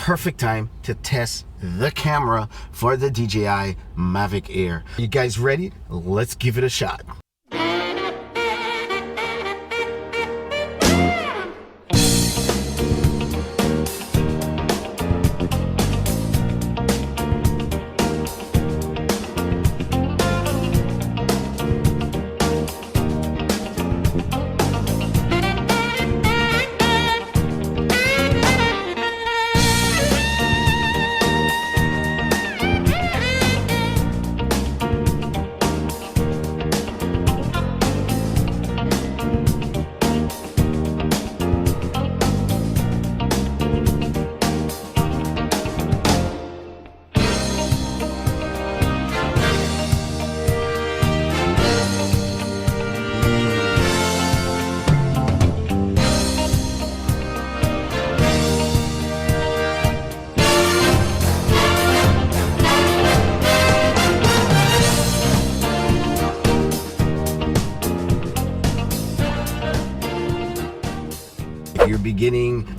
perfect time to test the camera for the DJI Mavic Air. You guys ready? Let's give it a shot.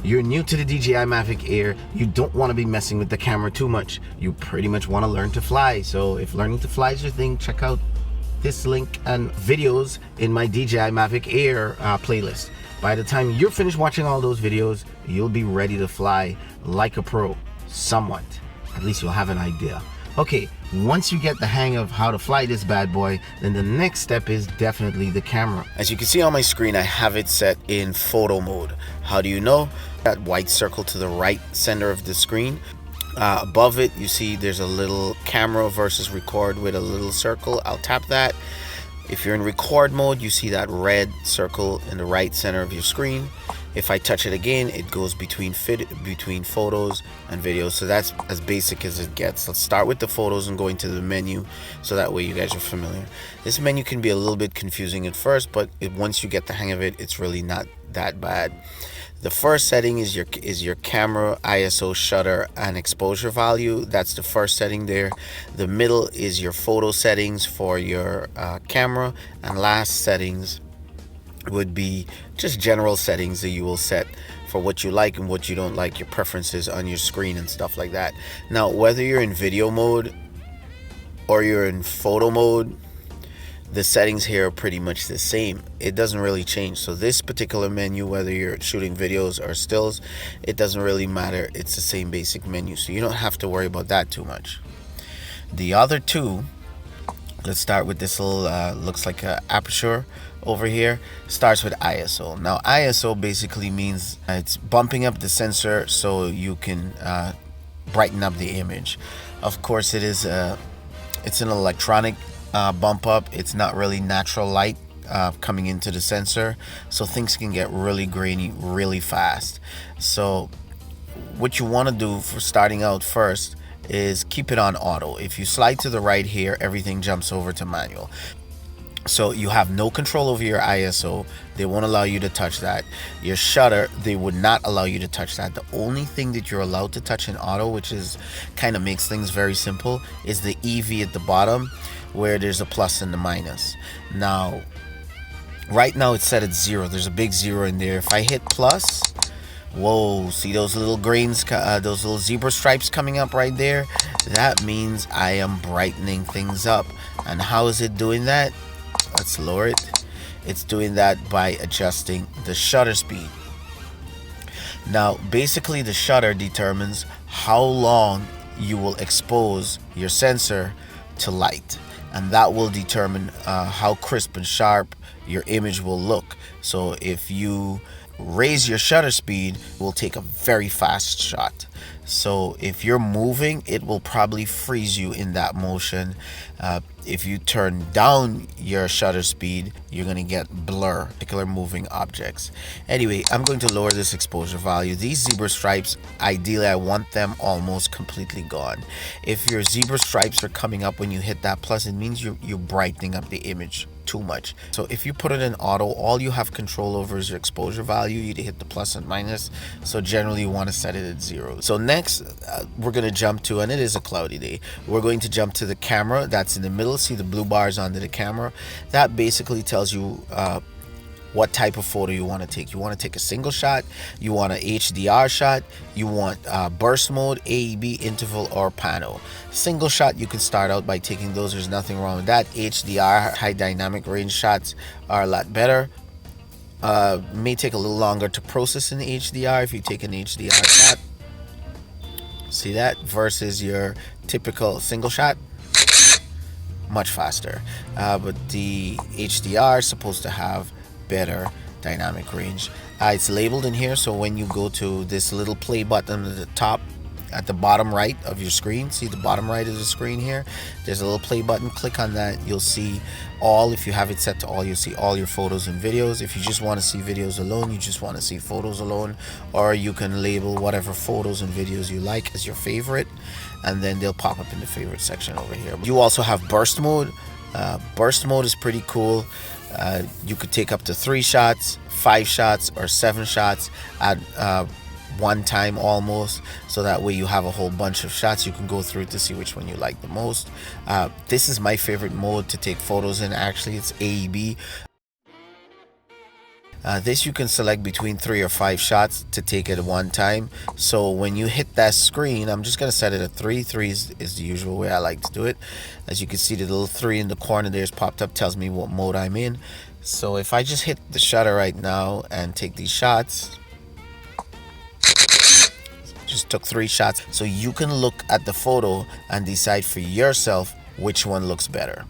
You're new to the DJI Mavic Air, you don't want to be messing with the camera too much. You pretty much want to learn to fly. So if learning to fly is your thing, check out this link and videos in my DJI Mavic Air playlist. By the time you're finished watching all those videos, you'll be ready to fly like a pro, somewhat. At least you'll have an idea. Okay, once you get the hang of how to fly this bad boy, then the next step is definitely the camera. As you can see on my screen, I have it set in photo mode. How do you know? That white circle to the right center of the screen. Above it, you see there's a little camera versus record with a little circle. I'll tap that. If you're in record mode, you see that red circle in the right center of your screen. If I touch it again, it goes between photos and videos. So that's as basic as it gets. Let's start with the photos and go into the menu, so that way you guys are familiar. This menu can be a little bit confusing at first, but once you get the hang of it, it's really not that bad. The first setting is your camera ISO, shutter, and exposure value. That's the first setting there. The middle is your photo settings for your camera, and last settings would be just general settings that you will set for what you like and what you don't like, your preferences on your screen and stuff like that. Now, whether you're in video mode or you're in photo mode, the settings here are pretty much the same. It doesn't really change. So this particular menu, whether you're shooting videos or stills, it doesn't really matter. It's the same basic menu, so you don't have to worry about that too much. The other two, let's start with this little looks like a aperture over here. Starts with ISO. Now ISO basically means it's bumping up the sensor so you can brighten up the image. Of course, it's an electronic bump up. It's not really natural light coming into the sensor, so things can get really grainy really fast. So what you want to do for starting out first is keep it on auto. If you slide to the right here, everything jumps over to manual. So you have no control over your ISO. They won't allow you to touch that. Your shutter, they would not allow you to touch that. The only thing that you're allowed to touch in auto, which is kind of makes things very simple, is the EV at the bottom, where there's a plus and the minus. Now, right now it's set at 0. There's a big 0 in there. If I hit plus, whoa, see those little grains, those little zebra stripes coming up right there? That means I am brightening things up. And how is it doing that? Let's lower it. It's doing that by adjusting the shutter speed. Now, basically the shutter determines how long you will expose your sensor to light, and that will determine how crisp and sharp your image will look. So if you raise your shutter speed, it will take a very fast shot. So if you're moving, it will probably freeze you in that motion. If you turn down your shutter speed, you're going to get blur, particular moving objects. Anyway, I'm going to lower this exposure value. These zebra stripes, ideally I want them almost completely gone. If your zebra stripes are coming up when you hit that plus, it means you're brightening up the image too much. So if you put it in auto, all you have control over is your exposure value. You hit the plus and minus, so generally you want to set it at 0. So next we're going to jump to, and it is a cloudy day, we're going to jump to the camera. That's in the middle. See the blue bars under the camera? That basically tells you what type of photo you want to take. You want to take a single shot, you want an HDR shot, you want burst mode, AEB, interval, or pano. Single shot, you can start out by taking those. There's nothing wrong with that. HDR, high dynamic range shots, are a lot better. May take a little longer to process in HDR if you take an HDR shot. See that? Versus your typical single shot, much faster. But the HDR is supposed to have better dynamic range. It's labeled in here, so when you go to this little play button at the top, at the bottom right of your screen, see the bottom right of the screen here, there's a little play button. Click on that. You'll see all. If you have it set to all, you'll see all your photos and videos. If you just want to see videos alone, you just want to see photos alone, or you can label whatever photos and videos you like as your favorite, and then they'll pop up in the favorite section over here. You also have burst mode. Burst mode is pretty cool. You could take up to 3 shots, 5 shots, or 7 shots at one time almost, so that way you have a whole bunch of shots. You can go through it to see which one you like the most. This is my favorite mode to take photos in. Actually, it's AEB. This you can select between 3 or 5 shots to take at one time. So when you hit that screen, I'm just going to set it at 3. 3 is the usual way I like to do it. As you can see, the little 3 in the corner there's popped up, tells me what mode I'm in. So if I just hit the shutter right now and take these shots, just took 3 shots. So you can look at the photo and decide for yourself which one looks better.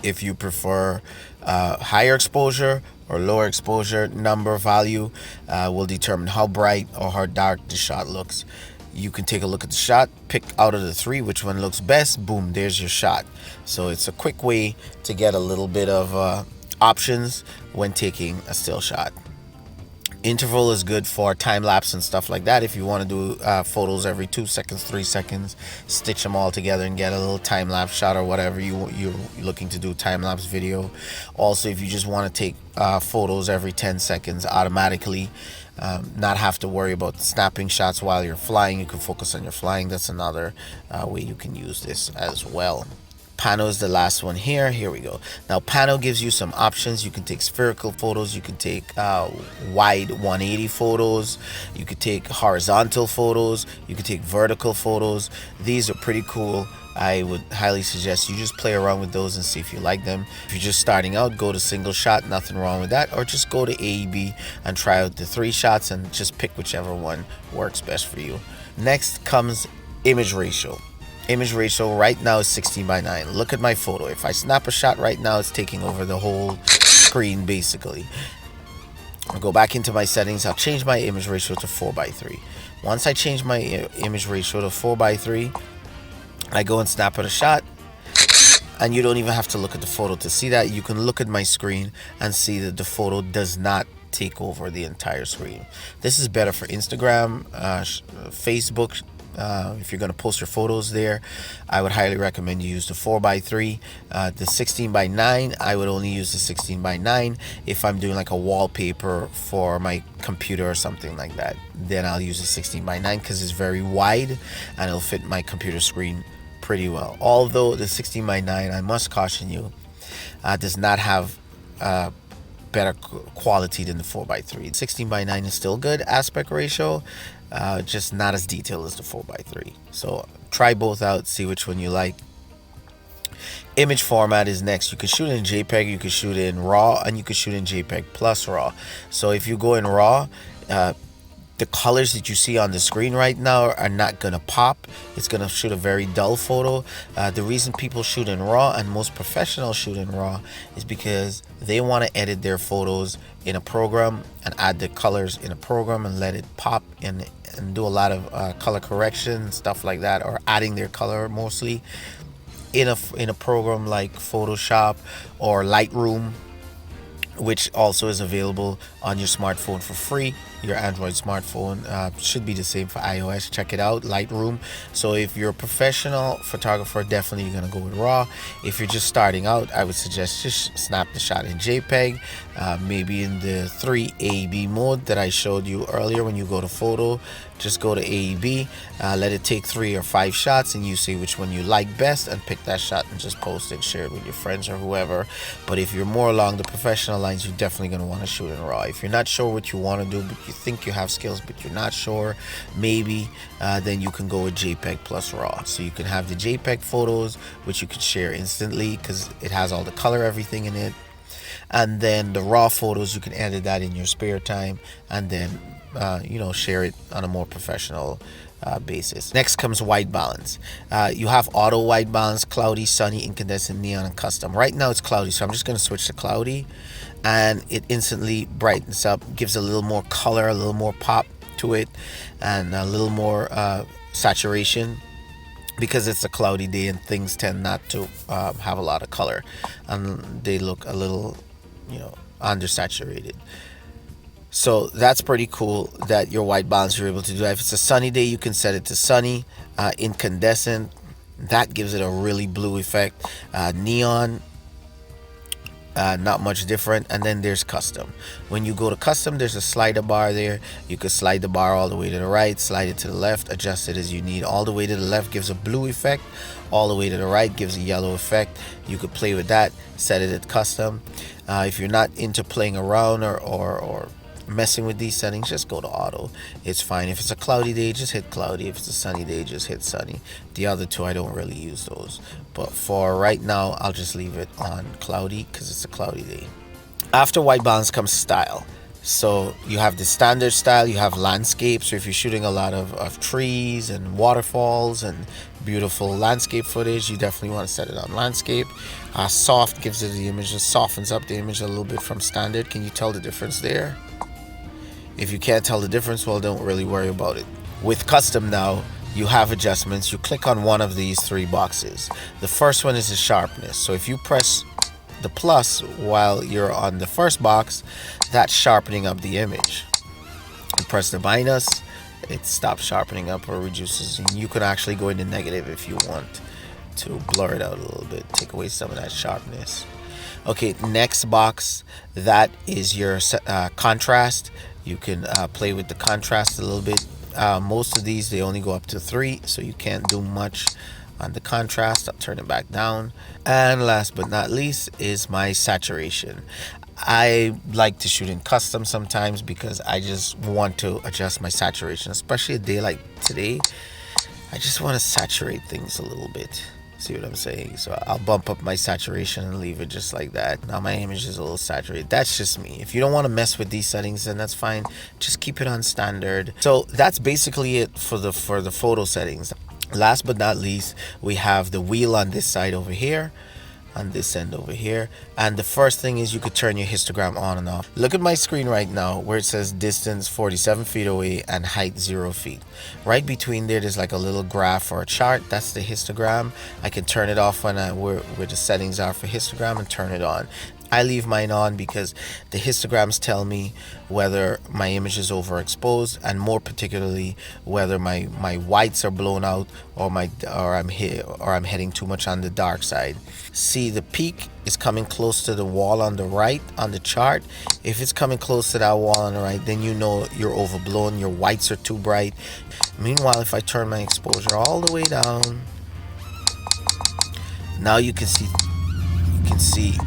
If you prefer higher exposure or lower exposure, number value will determine how bright or how dark the shot looks. You can take a look at the shot, pick out of the 3 which one looks best. Boom, there's your shot. So it's a quick way to get a little bit of options when taking a still shot. Interval is good for time lapse and stuff like that. If you want to do photos every 2 seconds, 3 seconds, stitch them all together and get a little time lapse shot, or whatever you're looking to do, time lapse video. Also, if you just want to take photos every 10 seconds automatically, not have to worry about snapping shots while you're flying, you can focus on your flying. That's another way you can use this as well. Pano is the last one here. Here we go. Now Pano gives you some options. You can take spherical photos, you can take wide 180 photos, you could take horizontal photos, you could take vertical photos. These are pretty cool. I would highly suggest you just play around with those and see if you like them. If you're just starting out, go to single shot, nothing wrong with that, or just go to AEB and try out the 3 shots and just pick whichever one works best for you. Next comes image ratio. Image ratio right now is 16:9. Look at my photo. If I snap a shot right now, it's taking over the whole screen basically. I'll go back into my settings. I'll change my image ratio to 4:3. Once I change my image ratio to 4:3, I go and snap at a shot, and you don't even have to look at the photo to see that. You can look at my screen and see that the photo does not take over the entire screen. This is better for Instagram, Facebook. If you're going to post your photos there, I would highly recommend you use the 4:3. The 16:9, I would only use the 16:9 if I'm doing like a wallpaper for my computer or something like that. Then I'll use the 16:9 because it's very wide and it'll fit my computer screen pretty well. Although the 16:9, I must caution you, does not have better quality than the 4:3. 16:9 is still good aspect ratio, just not as detailed as the 4:3. So try both out, see which one you like. Image format is next. You can shoot in JPEG, you can shoot in RAW, and you can shoot in JPEG plus RAW. So if you go in RAW, the colors that you see on the screen right now are not gonna pop. It's gonna shoot a very dull photo. The reason people shoot in RAW, and most professionals shoot in RAW, is because they want to edit their photos in a program and add the colors in a program and let it pop and do a lot of color correction, stuff like that, or adding their color mostly in a program like Photoshop or Lightroom, which also is available on your smartphone for free. Your Android smartphone should be the same for iOS. Check it out, Lightroom. So if you're a professional photographer, definitely you're gonna go with RAW. If you're just starting out, I would suggest just snap the shot in JPEG, maybe in the 3 AEB mode that I showed you earlier. When you go to photo, just go to AEB, let it take 3 or 5 shots, and you see which one you like best and pick that shot and just post it, share it with your friends or whoever. But if you're more along the professional lines, you're definitely going to want to shoot in RAW. If you're not sure what you want to do, but you think you have skills but you're not sure, maybe then you can go with JPEG plus RAW. So you can have the JPEG photos, which you can share instantly because it has all the color, everything in it. And then the RAW photos, you can edit that in your spare time and then share it on a more professional basis. Next comes white balance. You have auto white balance, cloudy, sunny, incandescent, neon, and custom. Right now it's cloudy, so I'm just going to switch to cloudy, and it instantly brightens up, gives a little more color, a little more pop to it, and a little more saturation, because it's a cloudy day and things tend not to have a lot of color and they look a little undersaturated. So that's pretty cool that your white balance you're able to do that. If it's a sunny day, you can set it to sunny, incandescent, that gives it a really blue effect, neon, not much different. And then there's custom. When you go to custom, there's a slider bar there. You could slide the bar all the way to the right, slide it to the left, adjust it as you need. All the way to the left gives a blue effect, all the way to the right gives a yellow effect. You could play with that, set it at custom. If you're not into playing around or messing with these settings, just go to auto. It's fine. If it's a cloudy day, just hit cloudy. If it's a sunny day, just hit sunny. The other two, I don't really use those, but for right now I'll just leave it on cloudy because it's a cloudy day. After white balance comes style. So you have the standard style, you have landscape. So if you're shooting a lot of trees and waterfalls and beautiful landscape footage, you definitely want to set it on landscape. Soft gives it the image, just softens up the image a little bit from standard. Can you tell the difference there? If you can't tell the difference, well, don't really worry about it. With custom now, you have adjustments. You click on one of these 3 boxes. The first one is the sharpness. So if you press the plus while you're on the first box, that's sharpening up the image. You press the minus, it stops sharpening up or reduces. And you can actually go into negative if you want to blur it out a little bit, take away some of that sharpness. Okay, next box, that is your contrast. You can play with the contrast a little bit. Most of these, they only go up to 3, so you can't do much on the contrast. I'll turn it back down. And last but not least is my saturation. I like to shoot in custom sometimes because I just want to adjust my saturation, especially a day like today. I just want to saturate things a little bit. See what I'm saying? So I'll bump up my saturation and leave it just like that. Now my image is a little saturated. That's just me. If you don't want to mess with these settings, then that's fine. Just keep it on standard. So that's basically it for the photo settings. Last but not least, we have the wheel on this side over here, on this end over here, and the first thing is you could turn your histogram on and off. Look at my screen right now where it says distance 47 feet away and height 0 feet. Right between there's like a little graph or a chart. That's the histogram. I can turn it off when where the settings are for histogram and turn it on. I leave mine on because the histograms tell me whether my image is overexposed, and more particularly whether my whites are blown out or I'm heading too much on the dark side. See, the peak is coming close to the wall on the right on the chart. If it's coming close to that wall on the right, then you know you're overblown, your whites are too bright. Meanwhile, if I turn my exposure all the way down, now you can see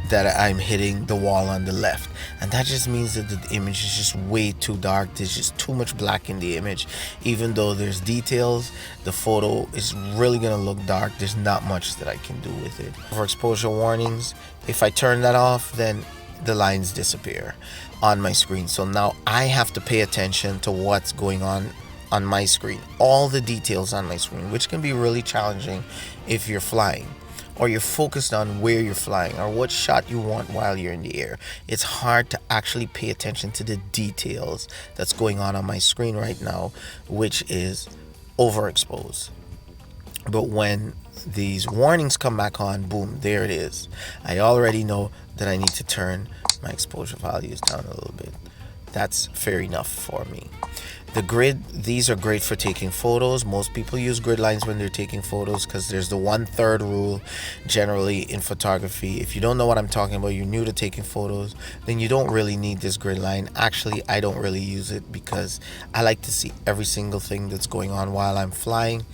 that I'm hitting the wall on the left, and that just means that the image is just way too dark. There's just too much black in the image. Even though there's details, the photo is really gonna look dark. There's not much that I can do with it. For exposure warnings, if I turn that off, then the lines disappear on my screen. So now I have to pay attention to what's going on my screen, all the details on my screen, which can be really challenging if you're flying, or you're focused on where you're flying or what shot you want while you're in the air. It's hard to actually pay attention to the details that's going on my screen right now, which is overexposed. But when these warnings come back on, boom, there it is. I already know that I need to turn my exposure values down a little bit. That's fair enough for me. The grid, these are great for taking photos. Most people use grid lines when they're taking photos because there's the 1/3 rule generally in photography. If you don't know what I'm talking about, you're new to taking photos, then you don't really need this grid line. Actually, I don't really use it because I like to see every single thing that's going on while I'm flying,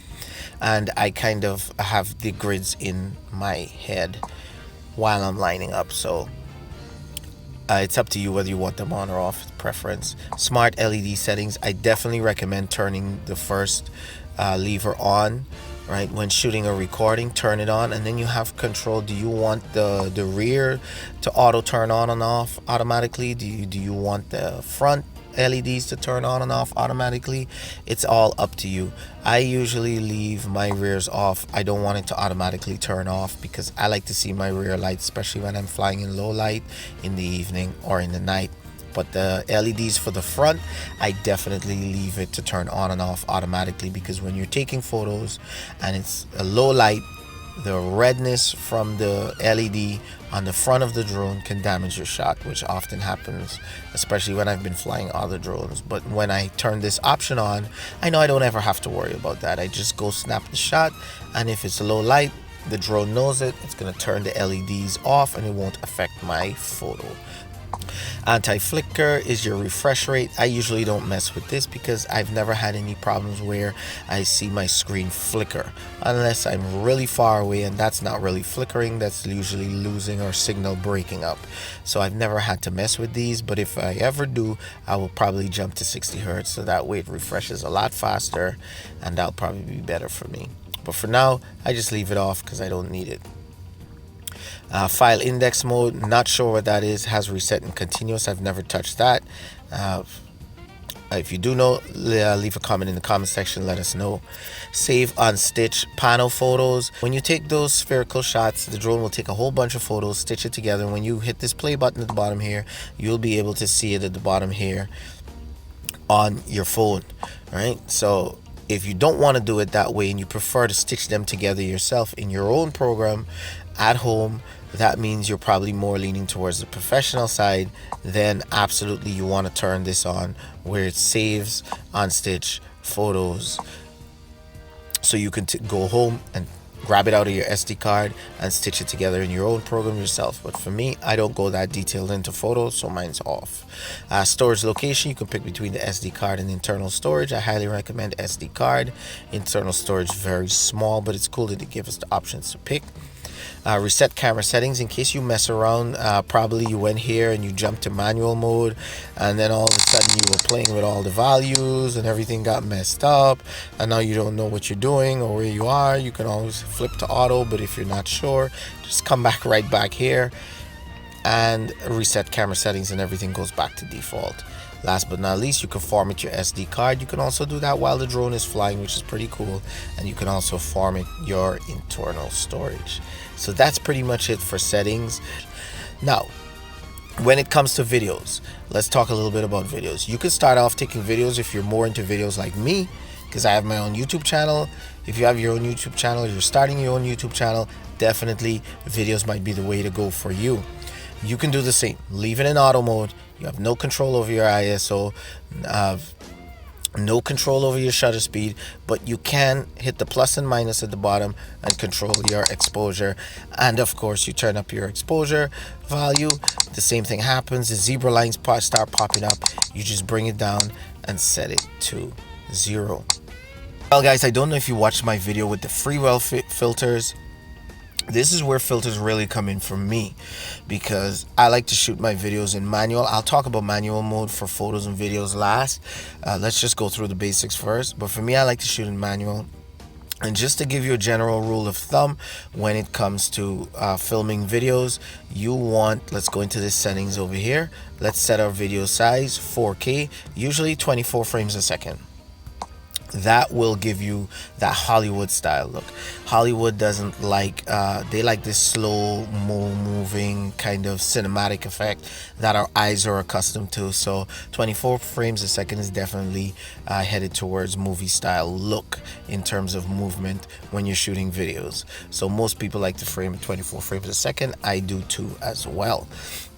and I kind of have the grids in my head while I'm lining up. So it's up to you whether you want them on or off, preference. Smart LED settings, I definitely recommend turning the first lever on, right? When shooting or recording, turn it on, and then you have control. Do you want the rear to auto turn on and off automatically? Do you want the front LEDs to turn on and off automatically? It's all up to you. I usually leave my rears off. I don't want it to automatically turn off because I like to see my rear lights, especially when I'm flying in low light in the evening or in the night. But the LEDs for the front, I definitely leave it to turn on and off automatically, because when you're taking photos and it's a low light, the redness from the LED on the front of the drone can damage your shot, which often happens, especially when I've been flying other drones. But when I turn this option on, I know I don't ever have to worry about that. I just go snap the shot, and if it's a low light, the drone knows it. It's going to turn the LEDs off and it won't affect my photo. Anti-flicker is your refresh rate. I usually don't mess with this because I've never had any problems where I see my screen flicker, unless I'm really far away, and that's not really flickering, that's usually losing or signal breaking up. So I've never had to mess with these, but if I ever do, I will probably jump to 60 Hz, so that way it refreshes a lot faster, and that'll probably be better for me. But for now, I just leave it off because I don't need it. File index mode, not sure what that is. Has reset and continuous. I've never touched that. If you do know, leave a comment in the comment section, let us know. Save on stitch panel photos. When you take those spherical shots, the drone will take a whole bunch of photos, stitch it together. When you hit this play button at the bottom here, you'll be able to see it at the bottom here on your phone. Right, so if you don't want to do it that way and you prefer to stitch them together yourself in your own program at home, that means you're probably more leaning towards the professional side. Then absolutely you want to turn this on where it saves on stitch photos, so you can go home and grab it out of your SD card and stitch it together in your own program yourself. But for me, I don't go that detailed into photos, so mine's off. Storage location, you can pick between the SD card and internal storage. I highly recommend SD card. Internal storage very small, but it's cool that it gives us the options to pick. Reset camera settings, in case you mess around, probably you went here and you jumped to manual mode, and then all of a sudden you were playing with all the values and everything got messed up, and now you don't know what you're doing or where you are. You can always flip to auto, but if you're not sure, just come back right back here and reset camera settings and everything goes back to default. Last but not least, you can format your SD card. You can also do that while the drone is flying, which is pretty cool. And you can also format your internal storage. So that's pretty much it for settings. Now, when it comes to videos, let's talk a little bit about videos. You can start off taking videos if you're more into videos like me, because I have my own YouTube channel. If you have your own YouTube channel, you're starting your own YouTube channel, definitely videos might be the way to go for you. You can do the same. Leave it in auto mode. You have no control over your ISO, no control over your shutter speed, but you can hit the plus and minus at the bottom and control your exposure. And of course, you turn up your exposure value. The same thing happens. The zebra lines start popping up. You just bring it down and set it to 0. Well, guys, I don't know if you watched my video with the freewheel filters. This is where filters really come in for me, because I like to shoot my videos in manual. I'll talk about manual mode for photos and videos last. Let's just go through the basics first. But for me, I like to shoot in manual. And just to give you a general rule of thumb, when it comes to filming videos, you want, let's go into the settings over here. Let's set our video size 4K, usually 24 frames a second. That will give you that Hollywood style look. Hollywood doesn't like, they like this slow moving kind of cinematic effect that our eyes are accustomed to. So 24 frames a second is definitely headed towards movie style look in terms of movement when you're shooting videos. So most people like to frame 24 frames a second. I do too as well.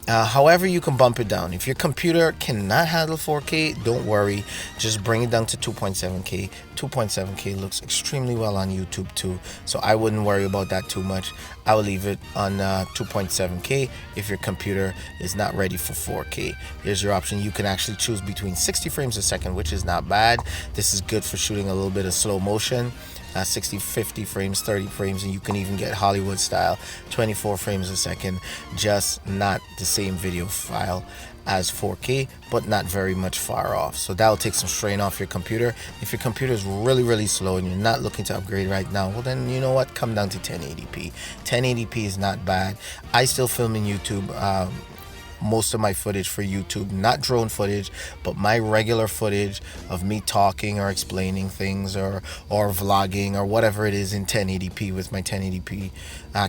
However, you can bump it down. If your computer cannot handle 4K, don't worry. Just bring it down to 2.7K. 2.7K looks extremely well on YouTube too, so I wouldn't worry about that too much. I will leave it on 2.7K if your computer is not ready for 4K. Here's your option. You can actually choose between 60 frames a second, which is not bad. This is good for shooting a little bit of slow motion. 60, 50 frames, 30 frames, and you can even get Hollywood style 24 frames a second, just not the same video file as 4K, but not very much far off. So that'll take some strain off your computer. If your computer is really slow and you're not looking to upgrade right now, well then, you know what, come down to 1080p. 1080p is not bad. I still film in YouTube. Most of my footage for YouTube, not drone footage, but my regular footage of me talking or explaining things or vlogging or whatever it is in 1080p with my 1080p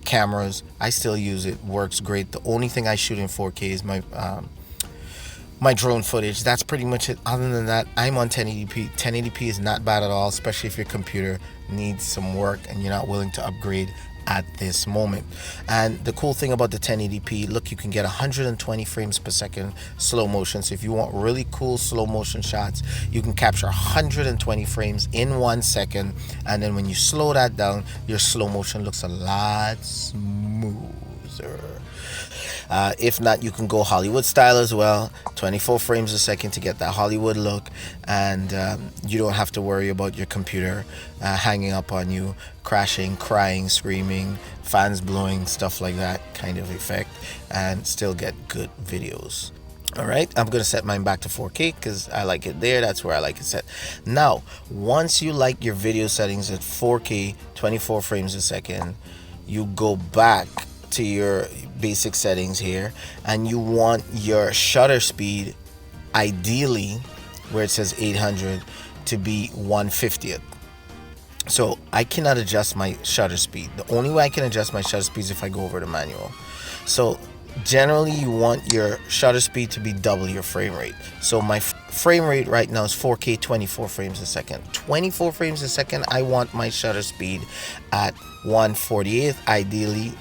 cameras. I still use it, works great. The only thing I shoot in 4K is my drone footage. That's pretty much it. Other than that, I'm on 1080p. 1080p is not bad at all, especially if your computer needs some work and you're not willing to upgrade at this moment. And the cool thing about the 1080p, look, you can get 120 frames per second slow motion. So if you want really cool slow motion shots, you can capture 120 frames in 1 second, and then when you slow that down, your slow motion looks a lot smoother. If not, you can go Hollywood style as well, 24 frames a second to get that Hollywood look, and you don't have to worry about your computer hanging up on you, crashing, crying, screaming, fans blowing, stuff like that kind of effect, and still get good videos. All right, I'm gonna set mine back to 4K because I like it there. That's where I like it set. Now, once you like your video settings at 4K, 24 frames a second, you go back to your basic settings here, and you want your shutter speed, ideally where it says 800, to be 1/50th. So I cannot adjust my shutter speed. The only way I can adjust my shutter speed is if I go over to manual. So generally you want your shutter speed to be double your frame rate. So my frame rate right now is 4K 24 frames a second. 24 frames a second, I want my shutter speed at 1/48th, ideally,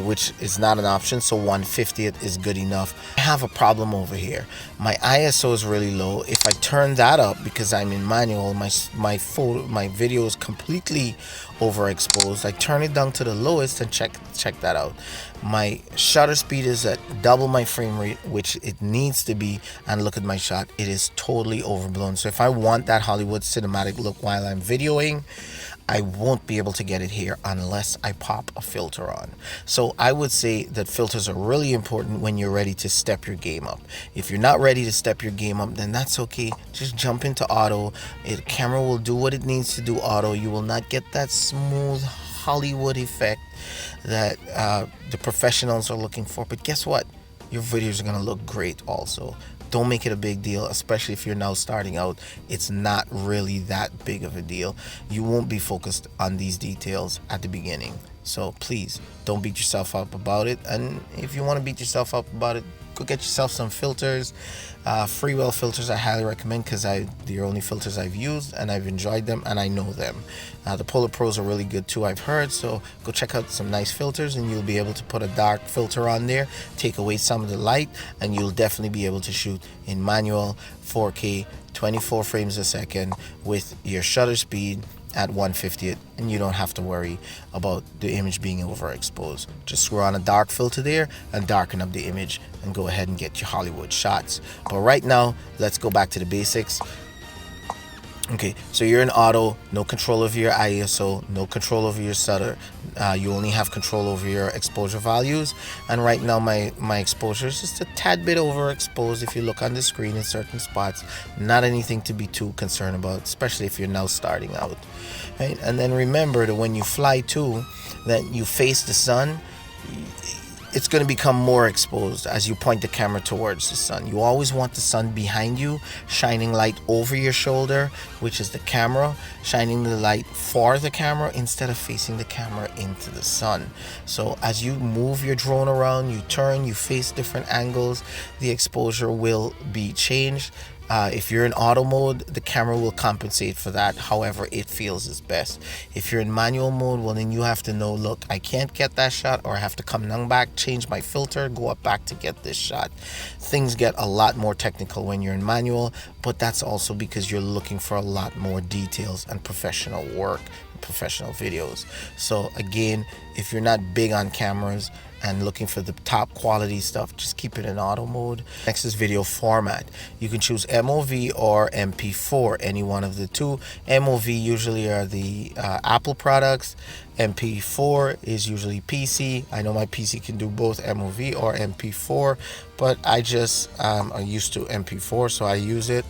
which is not an option, so 1/50th is good enough. I have a problem over here. My ISO is really low. If I turn that up, because I'm in manual, my video is completely overexposed. I turn it down to the lowest and check that out. My shutter speed is at double my frame rate, which it needs to be, and look at my shot. It is totally overblown. So if I want that Hollywood cinematic look while I'm videoing, I won't be able to get it here unless I pop a filter on. So I would say that filters are really important when you're ready to step your game up. If you're not ready to step your game up, then that's okay. Just jump into auto. The camera will do what it needs to do auto. You will not get that smooth Hollywood effect that the professionals are looking for. But guess what? Your videos are gonna look great also. Don't make it a big deal, especially if you're now starting out. It's not really that big of a deal. You won't be focused on these details at the beginning. So please don't beat yourself up about it. And if you want to beat yourself up about it, go get yourself some filters. Freewell filters I highly recommend because they're only filters I've used and I've enjoyed them and I know them. The Polar Pros are really good too, I've heard. So go check out some nice filters and you'll be able to put a dark filter on there, take away some of the light, and you'll definitely be able to shoot in manual 4K 24 frames a second with your shutter speed at 1/50th, and you don't have to worry about the image being overexposed. Just screw on a dark filter there and darken up the image and go ahead and get your Hollywood shots. But right now, let's go back to the basics. Okay, so you're in auto, no control over your ISO, no control over your shutter. You only have control over your exposure values. And right now my exposure is just a tad bit overexposed if you look on the screen in certain spots. Not anything to be too concerned about, especially if you're now starting out. Right? And then remember that when you fly too, that you face the sun, it's going to become more exposed as you point the camera towards the sun. You always want the sun behind you, shining light over your shoulder, which is the camera, shining the light for the camera instead of facing the camera into the sun. So as you move your drone around, you turn, you face different angles, the exposure will be changed. If you're in auto mode, the camera will compensate for that however it feels is best. If you're in manual mode, well, then you have to know, look, I can't get that shot, or I have to come down back, change my filter, go up back to get this shot. Things get a lot more technical when you're in manual, but that's also because you're looking for a lot more details and professional work, professional videos. So again, if you're not big on cameras and looking for the top quality stuff, just keep it in auto mode. Next is video format. You can choose MOV or MP4, any one of the two. MOV usually are the Apple products. MP4 is usually PC. I know my PC can do both MOV or MP4, but I just are used to MP4, so I use it.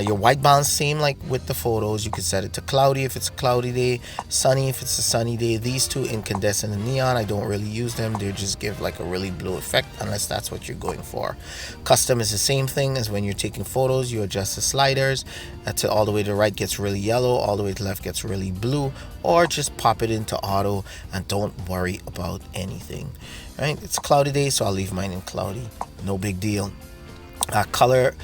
Your white balance, same like with the photos. You can set it to cloudy if it's a cloudy day, sunny if it's a sunny day. These two, incandescent and neon, I don't really use them. They just give like a really blue effect, unless that's what you're going for. Custom is the same thing as when you're taking photos. You adjust the sliders until all the way to the right gets really yellow, all the way to the left gets really blue, or just pop it into auto and don't worry about anything. Right, it's a cloudy day, so I'll leave mine in cloudy, no big deal. Color,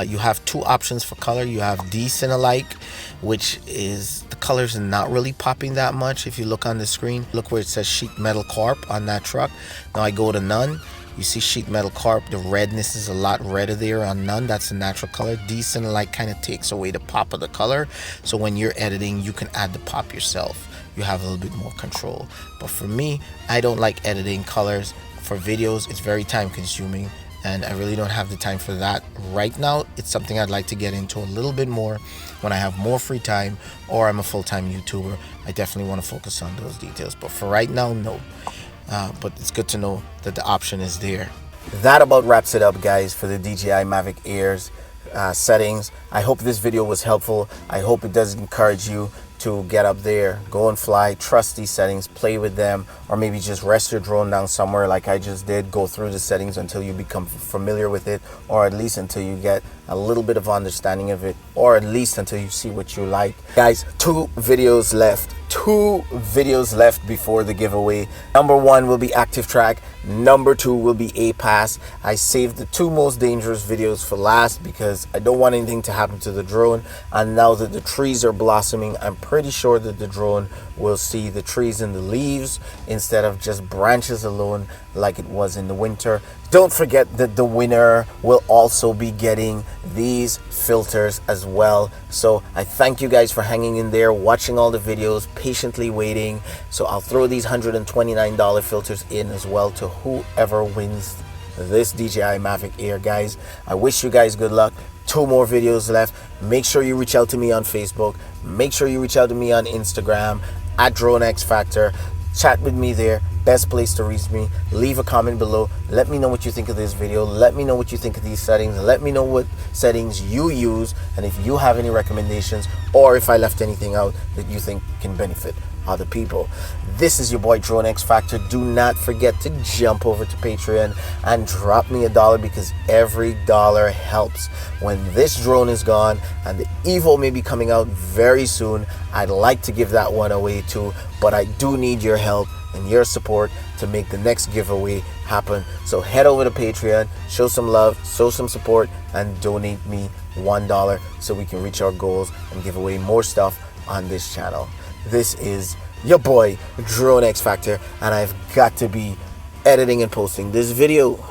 you have two options for color. You have Decine-alike, which is the colors are not really popping that much. If you look on the screen, look where it says sheet metal corp on that truck. Now I go to none. You see sheet metal corp, the redness is a lot redder there on none. That's the natural color. Decine-alike kind of takes away the pop of the color, so when you're editing, you can add the pop yourself. You have a little bit more control. But for me, I don't like editing colors for videos. It's very time consuming, and I really don't have the time for that right now. It's something I'd like to get into a little bit more when I have more free time, or I'm a full-time YouTuber. I definitely want to focus on those details, but for right now, no. But it's good to know that the option is there. That about wraps it up, guys, for the DJI Mavic Air's settings. I hope this video was helpful. I hope it does encourage you to get up there, go and fly, trust these settings, play with them, or maybe just rest your drone down somewhere like I just did. Go through the settings until you become familiar with it, or at least until you get a little bit of understanding of it, or at least until you see what you like. Guys, 2 videos left. 2 videos left before the giveaway. Number 1 will be active track. Number 2 will be A-Pass. I saved the 2 most dangerous videos for last because I don't want anything to happen to the drone. And now that the trees are blossoming, I'm pretty sure that the drone will see the trees and the leaves instead of just branches alone like it was in the winter. Don't forget that the winner will also be getting these filters as well. So I thank you guys for hanging in there, watching all the videos, patiently waiting. So I'll throw these $129 filters in as well to whoever wins this DJI Mavic Air, guys. I wish you guys good luck. 2 more videos left. Make sure you reach out to me on Facebook. Make sure you reach out to me on Instagram at DroneXFactor. Chat with me there. Best place to reach me. Leave a comment below. Let me know what you think of this video. Let me know what you think of these settings. Let me know what settings you use, and if you have any recommendations, or if I left anything out that you think can benefit other people. This is your boy DroneXFactor. Do not forget to jump over to Patreon and drop me $1, because every dollar helps. When this drone is gone and the Evo may be coming out very soon, I'd like to give that one away too, but I do need your help and your support to make the next giveaway happen. So head over to Patreon, show some love, show some support, and donate me $1 so we can reach our goals and give away more stuff on this channel. This is your boy DroneXFactor, and I've got to be editing and posting this video.